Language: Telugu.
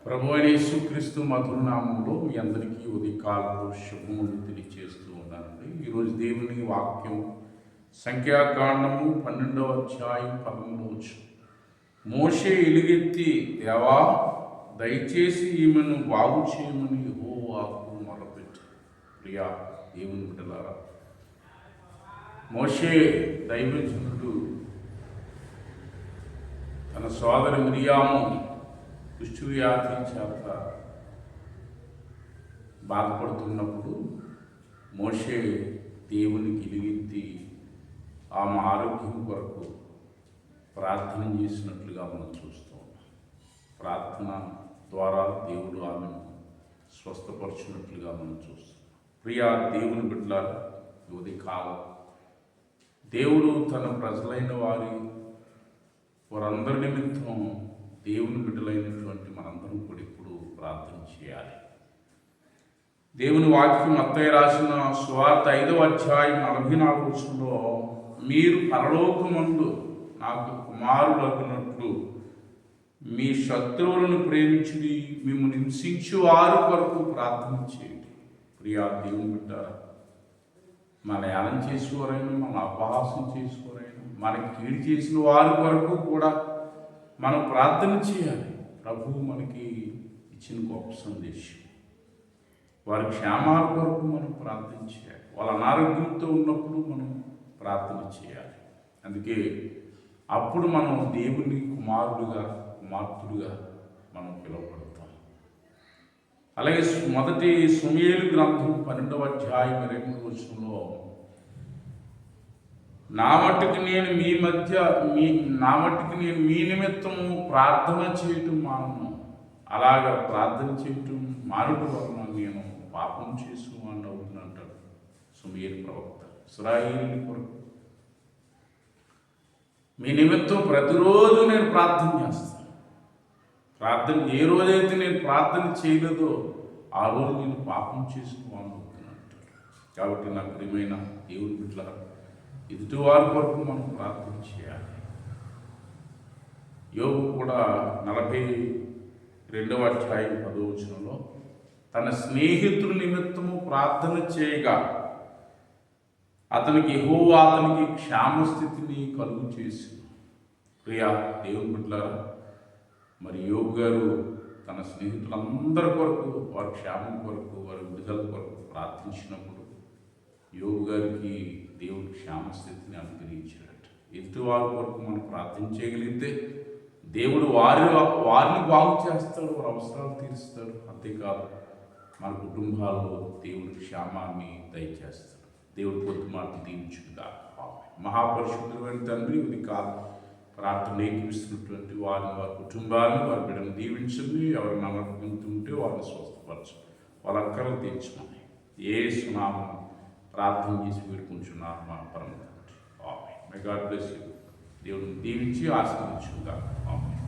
ప్రభు అయిన యేసుక్రీస్తు మధుర నామంలో మీ అందరికీ ఉదయకాలంలో శుభములు తెలియజేస్తూ ఉన్నానండి. ఈరోజు దేవుని వాక్యం సంఖ్యాకాండము 12వ అధ్యాయం 13వ వచనం. మోషే ఎలుగెత్తి, దేవా దయచేసి ఈమెను బాగు చేయమని యెహోవాకు మొరపెట్టాడు. ప్రియా దేవుని బిడ్డలారా, మోషే దైవజనుడు తన సోదరి మిరియాము కుష్ఠవ్యాధి చేత బాధపడుతున్నప్పుడు మోషే దేవునికి ఎలుగెత్తి ఆమె ఆరోగ్యం కొరకు ప్రార్థన చేసినట్లుగా మనం చూస్తూ ఉన్నాం. ప్రార్థన ద్వారా దేవుడు ఆమెను స్వస్థపరచినట్లుగా మనం చూస్తున్నాం. ప్రియా దేవుని బిడ్డల యువతి కాలం దేవుడు తన ప్రజలైన వారందరి నిమిత్తం దేవుని బిడ్డలైనటువంటి మనందరం కూడా ఇప్పుడు ప్రార్థన చేయాలి. దేవుని వాక్యం మత్తయి రాసిన సువార్త 5వ అధ్యాయం 44వ వచనంలో, మీరు పరలోకమందు నాకు కుమారులగునట్లు మీ శత్రువులను ప్రేమించి మిమ్మల్ని హింసించు వారి కొరకు ప్రార్థన చేయండి. ప్రియా దేవుని బిడ్డ, మన ఏలం చేసేవారైనా, మన అపహాసం చేసేవారైనా, మనకి కీడు చేసిన వారి కొరకు కూడా మనం ప్రార్థన చేయాలి. ప్రభువు మనకి ఇచ్చిన గొప్ప సందేశం. వారి క్షేమాల కొరకు మనం ప్రార్థన చేయాలి. వాళ్ళ అనారోగ్యంతో ఉన్నప్పుడు మనం ప్రార్థన చేయాలి. అందుకే అప్పుడు మనం దేవుని కుమార్తెలుగా మనం పిలువబడతాం. అలాగే మొదటి సమూయేలు గ్రంథం 12వ అధ్యాయం 2వ వచనంలో, నా మట్టుకు నేను మీ నిమిత్తము ప్రార్థన చేయటం మానను. అలాగా ప్రార్థన చేయటం మానటం వలన నేను పాపం చేసుకుని అవుతున్నట్టాడు సమూయేలు ప్రవక్త. ఇశ్రాయేలు కొరకు మీ నిమిత్తం ప్రతిరోజు నేను ప్రార్థన చేస్తాను. ఏ రోజైతే నేను ప్రార్థన చేయలేదో ఆ రోజు నేను పాపం చేసుకుని అవుతున్నట్టు. కాబట్టి నా ప్రియమైన దేవుని బిడ్డలారా, ఎదుటివారి కొరకు మనం ప్రార్థన చేయాలి. యోబు కూడా 42వ అధ్యాయం 10వ వచనంలో, తన స్నేహితుడి నిమిత్తము ప్రార్థన చేయగా యెహోవా అతనికి క్షేమస్థితిని కలుగు చేసింది. ప్రియా దేవుని బిడ్డలారా, మరి యోబు గారు తన స్నేహితులందరి కొరకు, వారి క్షేమం కొరకు, వారి విడుదల కొరకు ప్రార్థించినప్పుడు యోబు గారికి దేవుడు క్షేమస్థితిని అనుగ్రహించాడట. ఎదుటి వారి కొరకు మనం ప్రార్థన చేయగలిగితే దేవుడు వారిని బాగు చేస్తాడు, వారి అవసరాలు తీరుస్తాడు. అంతేకాదు, మన కుటుంబాల్లో దేవుడు క్షేమాన్ని దయచేస్తాడు. దేవుడు కొద్ది మాటలు దీవించుగా. మహాపరిశుద్ధుడైన తండ్రి, ఇది కాదు ప్రార్థన ఏకిస్తున్నటువంటి వారి కుటుంబాన్ని, వారి బిడ్డను దీవించండి. ఎవరిని అనారోగ్యంతుంటే వారిని స్వస్థపరచు, వాళ్ళ అక్కర్లు తీర్చమని యేసు నామమున ప్రార్థన చేసి వేడుకుంటున్నాను మా పరమ తండ్రి. ఆమేన్. May God bless you. దేవుడిని దీవించి ఆశీర్వదించుగా. ఆమేన్.